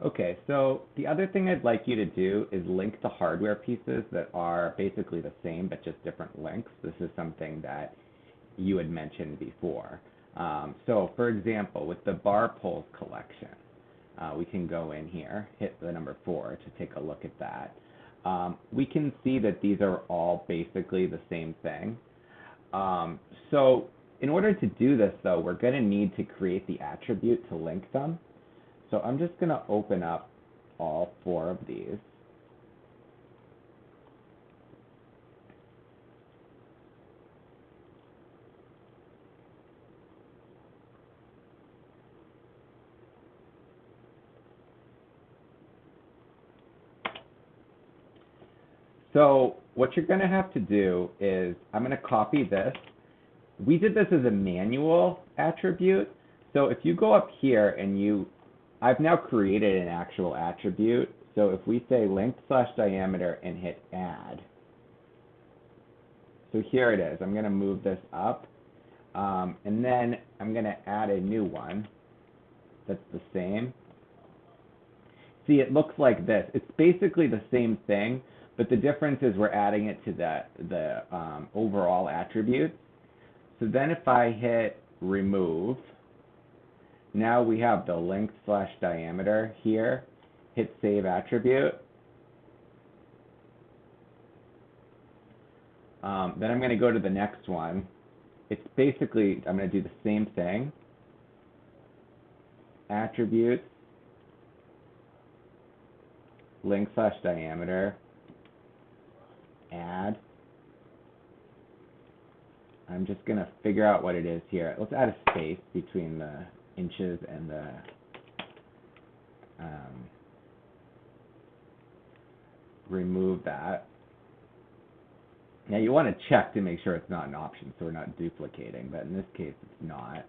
Okay, so the other thing I'd like you to do is link the hardware pieces that are basically the same but just different links. This is something that you had mentioned before. So for example, with the bar pulls collection, we can go in here, hit the number 4 to take a look at that. We can see that these are all basically the same thing. So in order to do this though, we're going to need to create the attribute to link them. So I'm just going to open up all 4 of these. So what you're going to have to do is I'm going to copy this. We did this as a manual attribute. So if you go up here and I've now created an actual attribute. So if we say length/diameter and hit add. So here it is. I'm going to move this up. And then I'm going to add a new one that's the same. See, it looks like this. It's basically the same thing, but the difference is we're adding it to the overall attribute. So then if I hit remove, now we have the length/diameter here. Hit save attribute. Then I'm going to go to the next one. It's basically, I'm going to do the same thing. Attributes, length/diameter, add. I'm just going to figure out what it is here. Let's add a space between the inches and the remove that. Now you want to check to make sure it's not an option so we're not duplicating, but in this case it's not.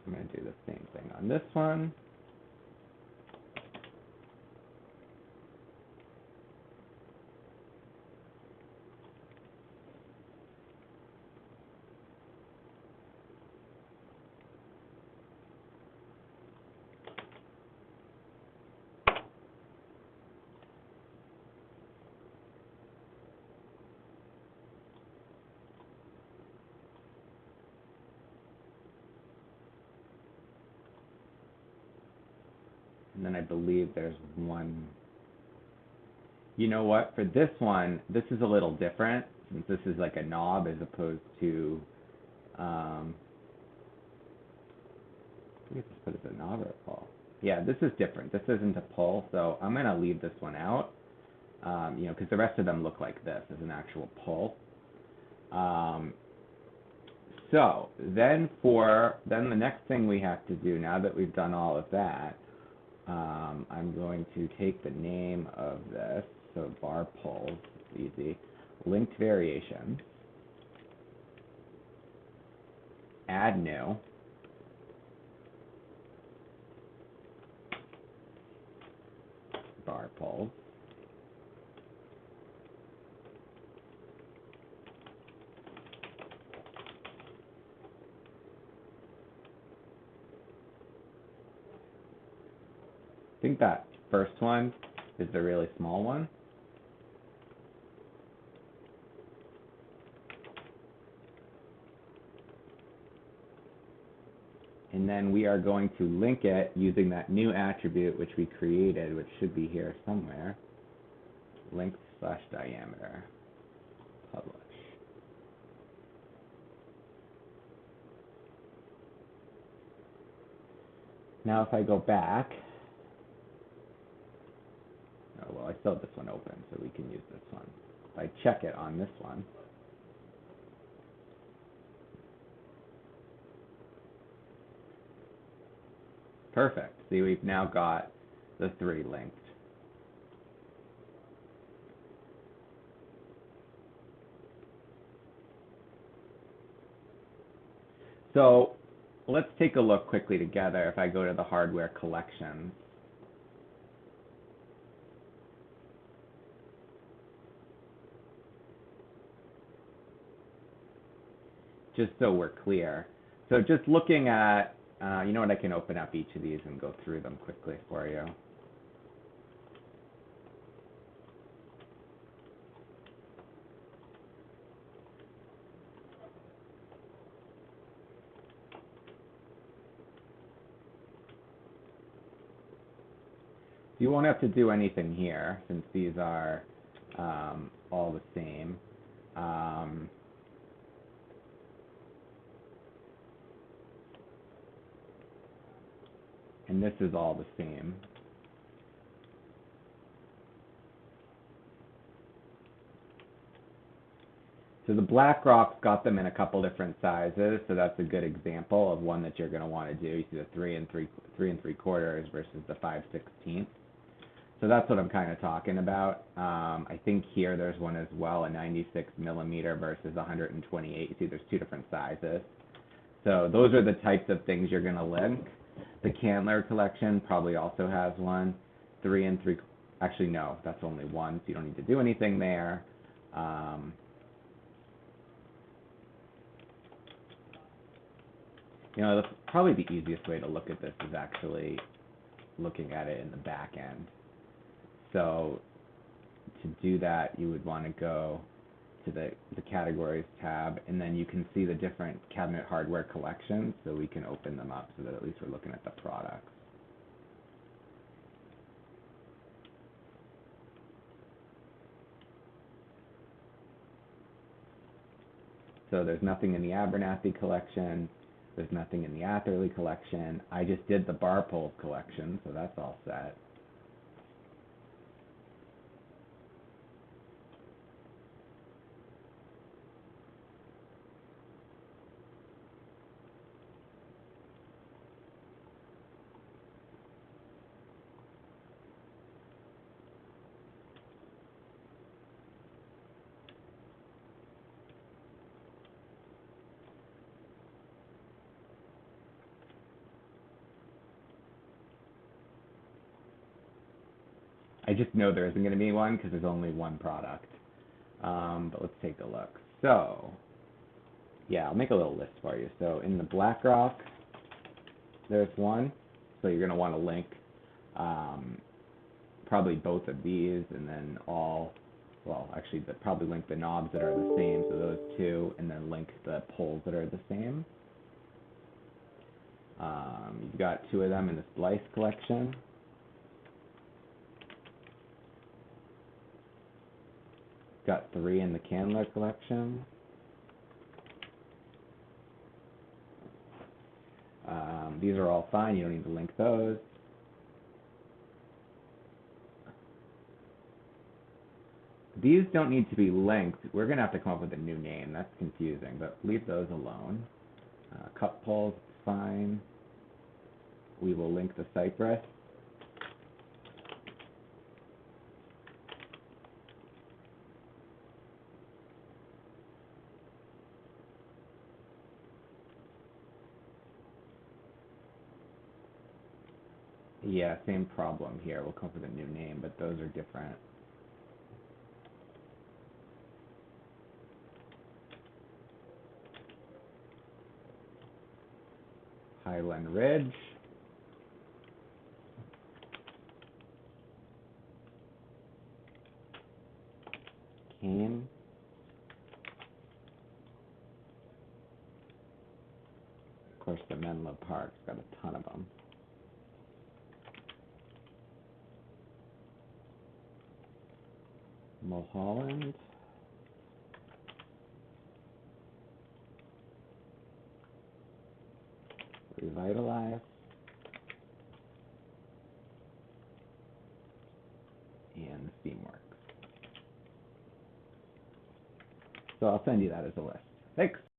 I'm going to do the same thing on this one. And then I believe there's one. You know what? For this one, this is a little different since this is like a knob as opposed to, I guess this put as a knob or a pull. Yeah, this is different. This isn't a pull, so I'm going to leave this one out, because the rest of them look like this as an actual pull. So then the next thing we have to do now that we've done all of that, I'm going to take the name of this, so bar pulls, it's easy, linked variation, add new, bar pulls, I think that first one is the really small one. And then we are going to link it using that new attribute which we created, which should be here somewhere. Length/diameter. Publish. Now if I go back, oh well, I still have this one open, so we can use this one. If I check it on this one, Perfect. See, we've now got the 3 linked. So let's take a look quickly together. If I go to the hardware collections, just so we're clear. So just looking at, you know what, I can open up each of these and go through them quickly for you. You won't have to do anything here since these are all the same. And this is all the same. So the BlackRock's got them in a couple different sizes, so that's a good example of one that you're going to want to do. You see the 3 3/4 versus the 5/16. So that's what I'm kind of talking about. I think here there's one as well, a 96 millimeter versus 128. You see there's 2 different sizes. So those are the types of things you're going to link. The Candler collection probably also has one. 3 3, actually no, that's only one, so you don't need to do anything there. You know, probably the easiest way to look at this is actually looking at it in the back end. So to do that, you would want to go to the categories tab, and then you can see the different cabinet hardware collections, so we can open them up so that at least we're looking at the products. So there's nothing in the Abernathy collection, there's nothing in the Atherley collection. I just did the Barpoles collection, so that's all set. I just know there isn't going to be one because there's only one product. But let's take a look. So, yeah, I'll make a little list for you. So in the BlackRock, there's one. So you're going to want to link probably both of these, and then all, well, actually, probably link the knobs that are the same, so those 2, and then link the poles that are the same. You've got 2 of them in the Splice collection. Got 3 in the Candler collection. These are all fine, you don't need to link those. These don't need to be linked. We're going to have to come up with a new name. That's confusing, but leave those alone. Cup poles, fine. We will link the Cypress. Yeah, same problem here. We'll come up with a new name, but those are different. Highland Ridge. Kane. Of course, the Menlo Park's got a ton of them. Mulholland. Revitalize. And Steamworks. So I'll send you that as a list. Thanks.